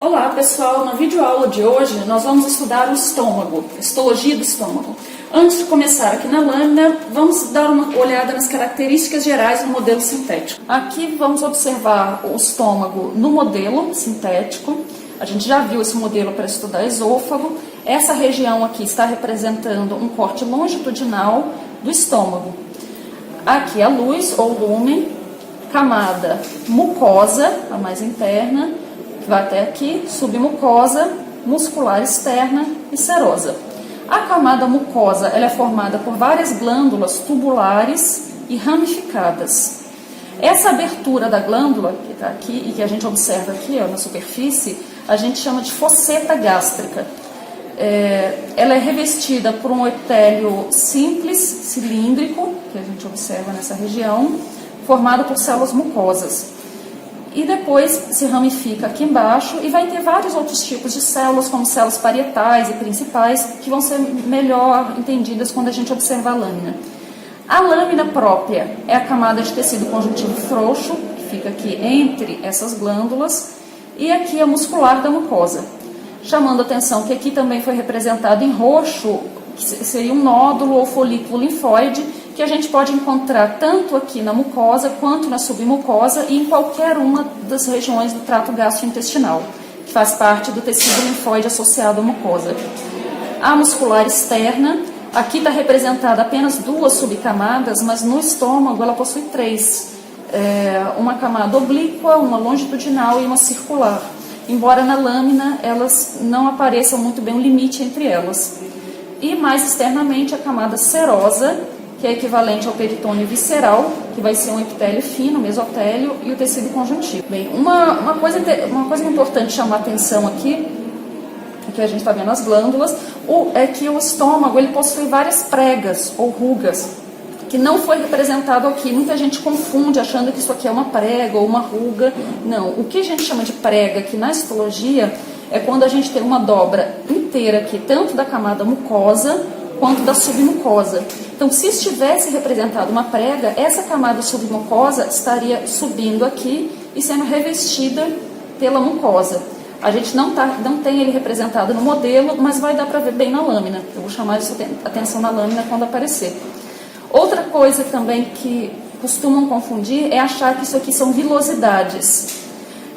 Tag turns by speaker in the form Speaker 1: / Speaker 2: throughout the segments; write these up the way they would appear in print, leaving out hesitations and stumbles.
Speaker 1: Olá pessoal, na videoaula de hoje nós vamos estudar o estômago, a histologia do estômago. Antes de começar aqui na lâmina, vamos dar uma olhada nas características gerais do modelo sintético. Aqui vamos observar o estômago no modelo sintético. A gente já viu esse modelo para estudar esôfago. Essa região aqui está representando um corte longitudinal do estômago. Aqui a luz ou lúmen, camada mucosa, a mais interna, que vai até aqui, submucosa, muscular externa e serosa. A camada mucosa ela é formada por várias glândulas tubulares e ramificadas. Essa abertura da glândula, que está aqui e que a gente observa aqui ó, na superfície, a gente chama de fosseta gástrica. Ela é revestida por um epitélio simples, cilíndrico, que a gente observa nessa região, formado por células mucosas. E depois se ramifica aqui embaixo e vai ter vários outros tipos de células, como células parietais e principais, que vão ser melhor entendidas quando a gente observar a lâmina. A lâmina própria é a camada de tecido conjuntivo frouxo, que fica aqui entre essas glândulas, e aqui a muscular da mucosa. Chamando a atenção que aqui também foi representado em roxo, que seria um nódulo ou folículo linfóide, que a gente pode encontrar tanto aqui na mucosa quanto na submucosa e em qualquer uma das regiões do trato gastrointestinal, que faz parte do tecido linfóide associado à mucosa. A muscular externa, aqui está representada apenas duas subcamadas, mas no estômago ela possui três. Uma camada oblíqua, uma longitudinal e uma circular. Embora na lâmina elas não apareçam muito bem o limite entre elas. E mais externamente a camada serosa, que é equivalente ao peritônio visceral, que vai ser um epitélio fino, mesotélio, e o tecido conjuntivo. Bem, uma coisa importante chamar a atenção aqui, que a gente está vendo as glândulas, é que o estômago ele possui várias pregas ou rugas, que não foi representado aqui. Muita gente confunde achando que isso aqui é uma prega ou uma ruga. Não, o que a gente chama de prega aqui na histologia é quando a gente tem uma dobra inteira aqui, tanto da camada mucosa quanto da submucosa. Então, se estivesse representada uma prega, essa camada submucosa estaria subindo aqui e sendo revestida pela mucosa. A gente não tem ele representado no modelo, mas vai dar para ver bem na lâmina. Eu vou chamar isso atenção na lâmina quando aparecer. Outra coisa também que costumam confundir é achar que isso aqui são vilosidades.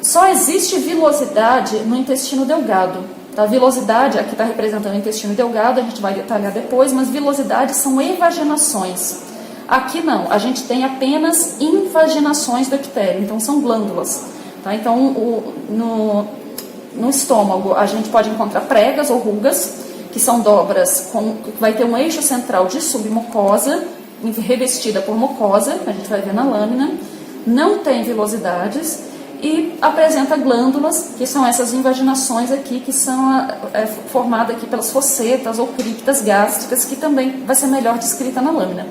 Speaker 1: Só existe vilosidade no intestino delgado. A vilosidade, aqui está representando o intestino delgado, a gente vai detalhar depois, mas vilosidades são evaginações. Aqui não, a gente tem apenas invaginações do epitélio, então são glândulas. Tá? Então, no estômago, a gente pode encontrar pregas ou rugas, que são dobras, que vai ter um eixo central de submucosa, revestida por mucosa, a gente vai ver na lâmina, não tem vilosidades, e apresenta glândulas, que são essas invaginações aqui, que são formadas aqui pelas fossetas ou criptas gástricas, que também vai ser melhor descrita na lâmina.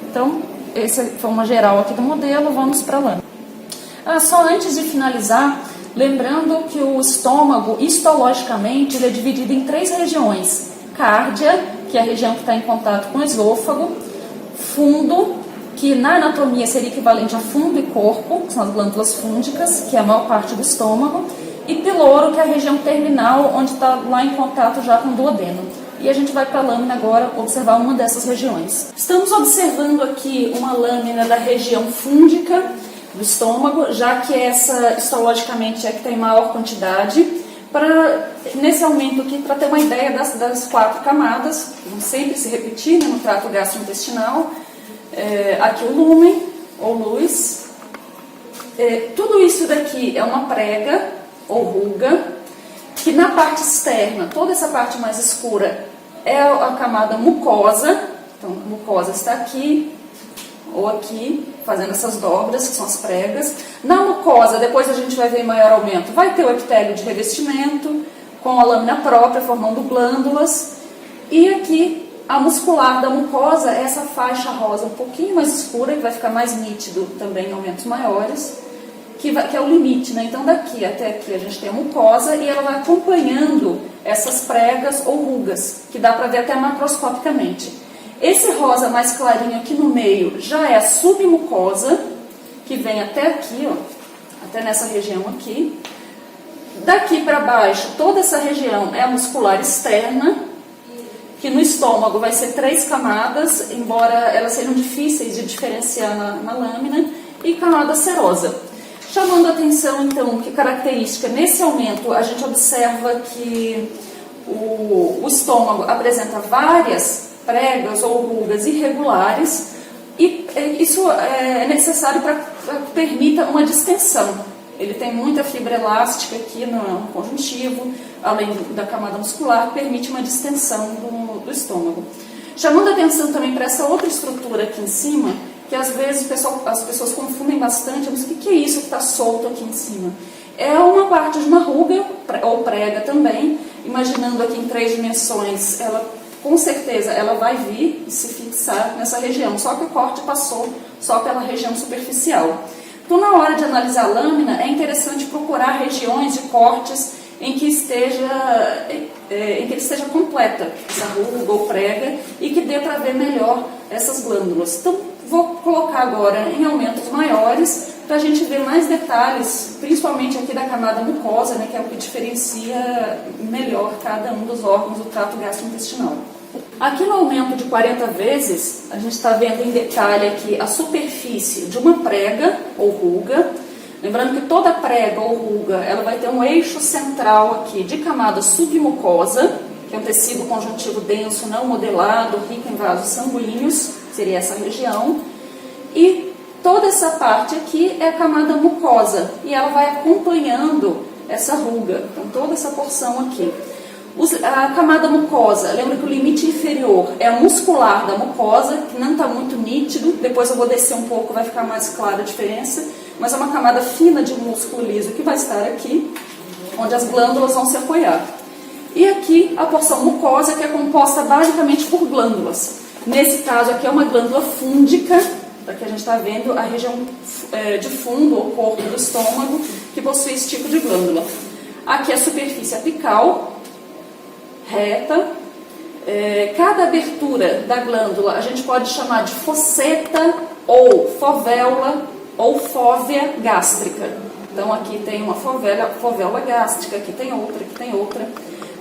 Speaker 1: Então, essa foi uma geral aqui do modelo, vamos para a lâmina. Só antes de finalizar, lembrando que o estômago, histologicamente, ele é dividido em três regiões. Cárdia, que é a região que está em contato com o esôfago, fundo, que na anatomia seria equivalente a fundo e corpo, que são as glândulas fúngicas, que é a maior parte do estômago, e piloro, que é a região terminal, onde está lá em contato já com o duodeno. E a gente vai para a lâmina agora observar uma dessas regiões. Estamos observando aqui uma lâmina da região fúngica do estômago, já que essa histologicamente é que tem maior quantidade. Nesse aumento aqui, para ter uma ideia das quatro camadas, que vão sempre se repetir, né, no trato gastrointestinal. Aqui o lúmen, ou luz. Tudo isso daqui é uma prega, ou ruga, que na parte externa, toda essa parte mais escura, é a camada mucosa. Então, a mucosa está aqui, ou aqui, fazendo essas dobras, que são as pregas. Na mucosa, depois a gente vai ver em maior aumento, vai ter o epitélio de revestimento, com a lâmina própria, formando glândulas. E aqui, a muscular da mucosa é essa faixa rosa um pouquinho mais escura, que vai ficar mais nítido também em aumentos maiores, que é o limite, né? Então daqui até aqui a gente tem a mucosa e ela vai acompanhando essas pregas ou rugas, que dá para ver até macroscopicamente. Esse rosa mais clarinho aqui no meio já é a submucosa, que vem até aqui, ó, até nessa região aqui. Daqui para baixo, toda essa região é a muscular externa, que no estômago vai ser 3 camadas, embora elas sejam difíceis de diferenciar na lâmina, e camada serosa. Chamando a atenção, então, que característica, nesse aumento, a gente observa que o estômago apresenta várias pregas ou rugas irregulares, e isso é necessário para que permita uma distensão. Ele tem muita fibra elástica aqui no conjuntivo, além da camada muscular, que permite uma distensão do estômago. Chamando a atenção também para essa outra estrutura aqui em cima, que às vezes as pessoas confundem bastante, mas o que é isso que está solto aqui em cima? É uma parte de uma ruga, ou prega também, imaginando aqui em 3 dimensões, ela com certeza ela vai vir e se fixar nessa região, só que o corte passou só pela região superficial. Então, na hora de analisar a lâmina, é interessante procurar regiões de cortes em que esteja completa essa ruga ou prega e que dê para ver melhor essas glândulas. Então, vou colocar agora em aumentos maiores para a gente ver mais detalhes, principalmente aqui da camada mucosa, né, que é o que diferencia melhor cada um dos órgãos do trato gastrointestinal. Aqui no aumento de 40 vezes, a gente está vendo em detalhe aqui a superfície de uma prega ou ruga. Lembrando que toda prega ou ruga ela vai ter um eixo central aqui de camada submucosa, que é um tecido conjuntivo denso, não modelado, rico em vasos sanguíneos, seria essa região. E toda essa parte aqui é a camada mucosa, e ela vai acompanhando essa ruga, então toda essa porção aqui. A camada mucosa, lembra que o limite inferior é a muscular da mucosa, que não está muito nítido, depois eu vou descer um pouco, vai ficar mais clara a diferença, mas é uma camada fina de músculo liso que vai estar aqui, onde as glândulas vão se apoiar. E aqui a porção mucosa, que é composta basicamente por glândulas. Nesse caso aqui é uma glândula fúndica, que a gente está vendo a região de fundo, ou corpo do estômago, que possui esse tipo de glândula. Aqui a superfície apical, reta. Cada abertura da glândula a gente pode chamar de fosseta ou fovéula ou fóvea gástrica. Então aqui tem uma fovéula gástrica, aqui tem outra.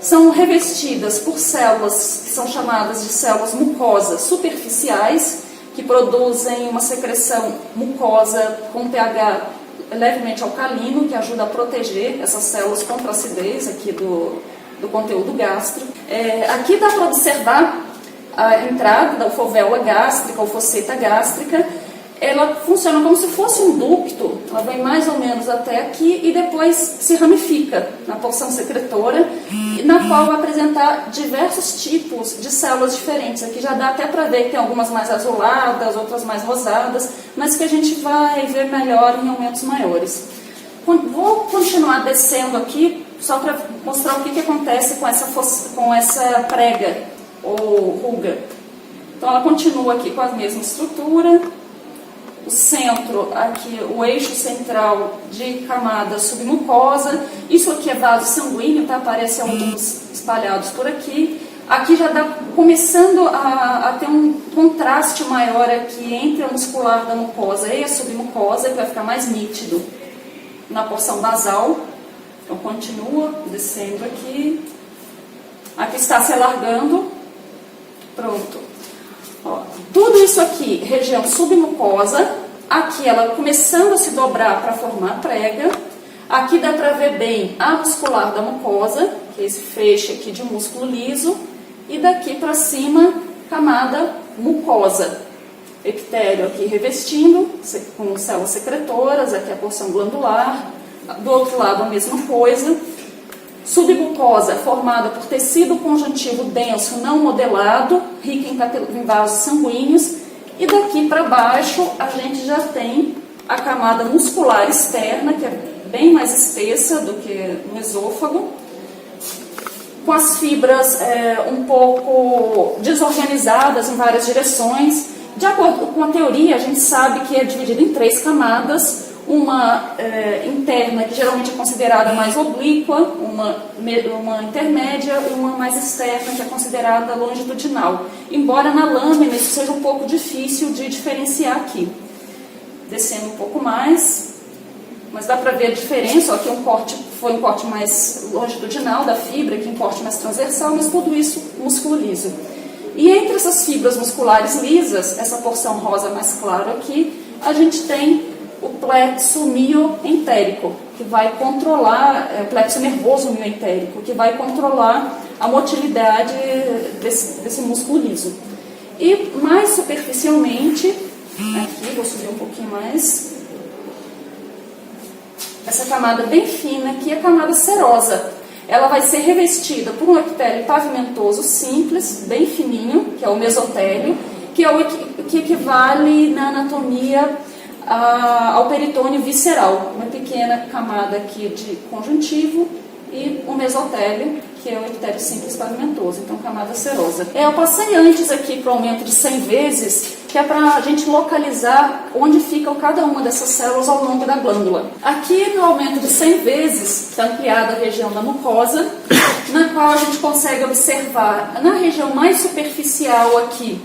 Speaker 1: São revestidas por células que são chamadas de células mucosas superficiais, que produzem uma secreção mucosa com pH levemente alcalino, que ajuda a proteger essas células contra a acidez aqui do conteúdo gástrico. Aqui dá para observar a entrada da fovéula gástrica ou fosseta gástrica. Ela funciona como se fosse um ducto, ela vem mais ou menos até aqui e depois se ramifica na porção secretora, na qual vai apresentar diversos tipos de células diferentes. Aqui já dá até para ver que tem algumas mais azuladas, outras mais rosadas, mas que a gente vai ver melhor em aumentos maiores. Vou continuar descendo aqui, só para mostrar o que acontece com essa prega ou ruga. Então ela continua aqui com a mesma estrutura. O centro, aqui o eixo central de camada submucosa. Isso aqui é vaso sanguíneo, tá? Aparece alguns espalhados por aqui. Aqui já dá começando a ter um contraste maior aqui entre a muscular da mucosa e a submucosa, que vai ficar mais nítido na porção basal. Então continua descendo aqui. Aqui está se alargando. Pronto. Ó, tudo isso aqui, região submucosa. Aqui ela começando a se dobrar para formar a prega. Aqui dá para ver bem a muscular da mucosa, que é esse feixe aqui de músculo liso. E daqui para cima, camada mucosa. Epitélio aqui revestindo, com células secretoras, aqui a porção glandular. Do outro lado a mesma coisa. Submucosa formada por tecido conjuntivo denso, não modelado, rico em vasos sanguíneos. E daqui para baixo a gente já tem a camada muscular externa, que é bem mais espessa do que no esôfago, com as fibras um pouco desorganizadas em várias direções. De acordo com a teoria, a gente sabe que é dividido em 3 camadas. Uma interna, que geralmente é considerada mais oblíqua, uma intermédia e uma mais externa, que é considerada longitudinal. Embora na lâmina isso seja um pouco difícil de diferenciar aqui. Descendo um pouco mais. mas dá para ver a diferença. Ó, aqui foi um corte mais longitudinal da fibra, aqui um corte mais transversal, mas tudo isso músculo liso. E entre essas fibras musculares lisas, essa porção rosa mais claro aqui, a gente tem o plexo mioentérico, que vai controlar, o plexo nervoso mioentérico, que vai controlar a motilidade desse músculo liso. E mais superficialmente, aqui, vou subir um pouquinho mais, essa camada bem fina aqui é a camada serosa. Ela vai ser revestida por um epitélio pavimentoso simples, bem fininho, que é o mesotélio, que é o que equivale na anatomia ao peritônio visceral. Uma pequena camada aqui de conjuntivo e o mesotélio, que é o epitélio simples pavimentoso, então camada serosa. Eu passei antes aqui para o aumento de 100 vezes, que é para a gente localizar onde ficam cada uma dessas células ao longo da glândula. Aqui no aumento de 100 vezes, está ampliada a região da mucosa, na qual a gente consegue observar na região mais superficial aqui,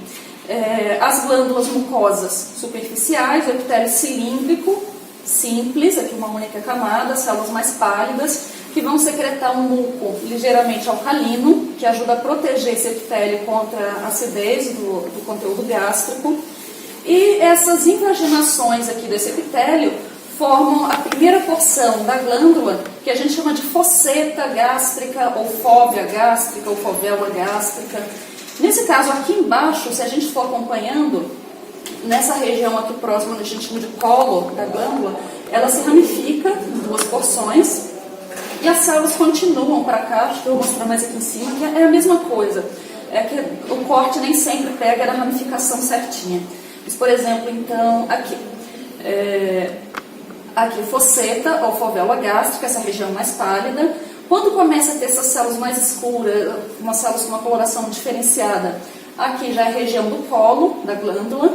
Speaker 1: as glândulas mucosas superficiais, o epitélio cilíndrico, simples, aqui uma única camada, células mais pálidas, que vão secretar um muco ligeiramente alcalino, que ajuda a proteger esse epitélio contra a acidez do conteúdo gástrico. E essas invaginações aqui desse epitélio formam a primeira porção da glândula, que a gente chama de fosseta gástrica, ou fóvea gástrica, ou fovéola gástrica. Nesse caso, aqui embaixo, se a gente for acompanhando, nessa região aqui próxima, a gente chama de colo da glândula, ela se ramifica em duas porções, e as células continuam para cá. Acho que eu vou mostrar mais aqui em cima, que é a mesma coisa. É que o corte nem sempre pega na ramificação certinha. Mas, por exemplo, então, aqui. Aqui, fosseta ou fovéola gástrica, essa região mais pálida. Quando começa a ter essas células mais escuras, umas células com uma coloração diferenciada, aqui já é a região do colo da glândula.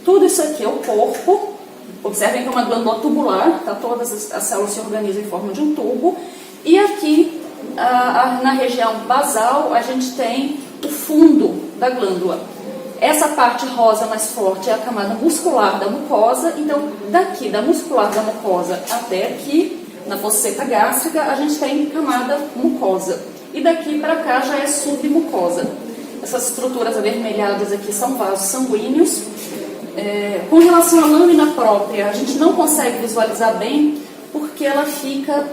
Speaker 1: Tudo isso aqui é o corpo. Observem que é uma glândula tubular, tá? Todas as células se organizam em forma de um tubo. E aqui, na região basal, a gente tem o fundo da glândula. Essa parte rosa mais forte é a camada muscular da mucosa. Então, daqui, da muscular da mucosa até aqui, na fosseta gástrica, a gente tem camada mucosa. E daqui para cá já é submucosa. Essas estruturas avermelhadas aqui são vasos sanguíneos. Com relação à lâmina própria, a gente não consegue visualizar bem, porque ela fica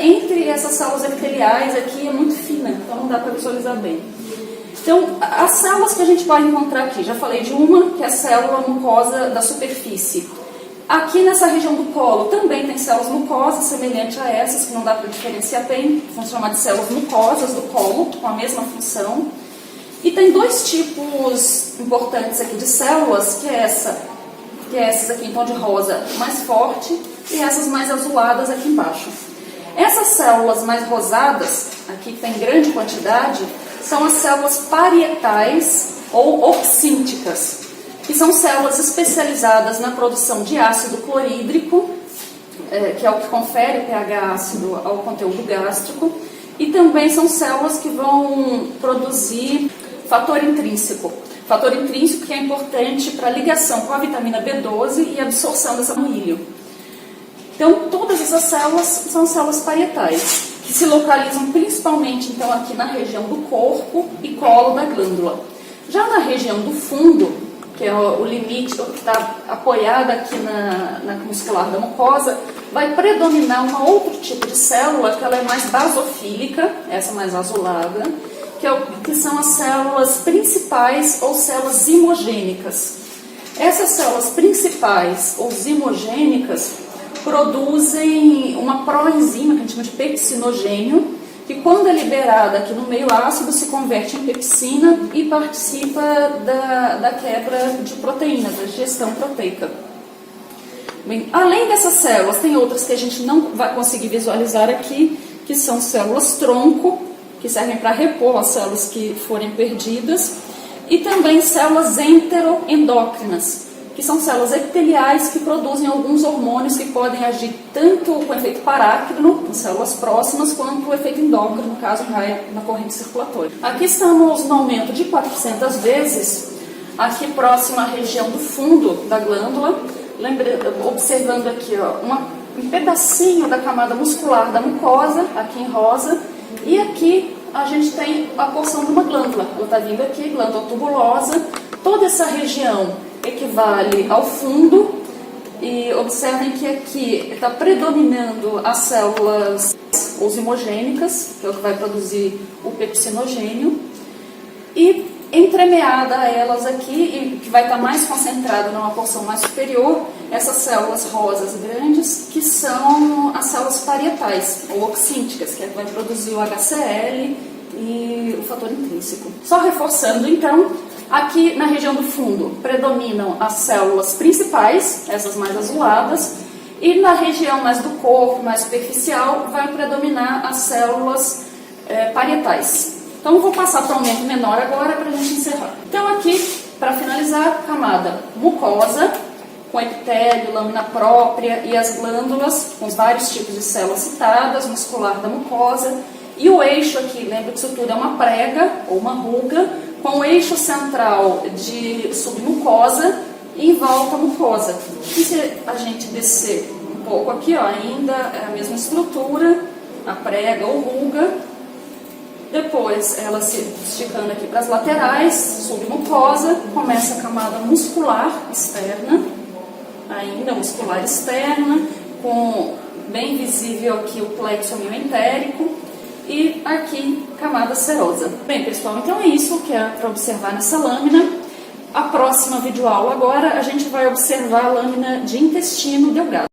Speaker 1: entre essas células epiteliais aqui, é muito fina, então não dá para visualizar bem. Então, as células que a gente pode encontrar aqui, já falei de uma, que é a célula mucosa da superfície. Aqui nessa região do colo também tem células mucosas, semelhantes a essas, que não dá para diferenciar bem, vão chamar de células mucosas do colo, com a mesma função. E tem dois tipos importantes aqui de células, que é essas aqui em tom de rosa mais forte, e essas mais azuladas aqui embaixo. Essas células mais rosadas, aqui que tem grande quantidade, são as células parietais ou oxínticas, que são células especializadas na produção de ácido clorídrico, que é o que confere o pH ácido ao conteúdo gástrico, e também são células que vão produzir fator intrínseco. Fator intrínseco que é importante para a ligação com a vitamina B12 e a absorção dessa no ilho. Então, todas essas células são células parietais, que se localizam principalmente então aqui na região do corpo e colo da glândula. Já na região do fundo, que é o limite, que está apoiada aqui na muscular da mucosa, vai predominar um outro tipo de célula, que ela é mais basofílica, essa mais azulada, que são as células principais ou células zimogênicas. Essas células principais ou zimogênicas produzem uma proenzima, que a gente chama de pepsinogênio, que quando é liberada aqui no meio ácido se converte em pepsina e participa da quebra de proteínas, da digestão proteica. Bem, além dessas células, tem outras que a gente não vai conseguir visualizar aqui, que são células tronco, que servem para repor as células que forem perdidas, e também células enteroendócrinas, que são células epiteliais que produzem alguns hormônios que podem agir tanto com efeito parácrino, em células próximas, quanto o efeito endócrino, no caso, raia na corrente circulatória. Aqui estamos no aumento de 400 vezes, aqui próximo à região do fundo da glândula, observando aqui, ó, um pedacinho da camada muscular da mucosa, aqui em rosa, e aqui a gente tem a porção de uma glândula. Ela está vindo aqui, glândula tubulosa. Toda essa região equivale ao fundo, e observem que aqui está predominando as células osimogênicas, que é o que vai produzir o pepsinogênio, e entremeada a elas aqui, e que vai estar mais concentrado numa porção mais superior, essas células rosas grandes, que são as células parietais, ou oxínticas, que é que vai produzir o HCl e o fator intrínseco. Só reforçando, então, aqui na região do fundo predominam as células principais, essas mais azuladas, e na região mais do corpo, mais superficial, vai predominar as células parietais. Então, vou passar para um aumento menor agora para a gente encerrar. Então, aqui, para finalizar, camada mucosa, com epitélio, lâmina própria e as glândulas, com os vários tipos de células citadas, muscular da mucosa. E o eixo aqui, lembra que isso tudo é uma prega ou uma ruga, com o eixo central de submucosa e em volta a mucosa. E se a gente descer um pouco aqui, ó, ainda é a mesma estrutura, a prega ou ruga. Depois, ela se esticando aqui para as laterais, submucosa, começa a camada muscular externa, ainda muscular externa, com bem visível aqui o plexo mioentérico, e aqui camada serosa. Bem, pessoal, então é isso que é para observar nessa lâmina. A próxima videoaula agora a gente vai observar a lâmina de intestino delgado.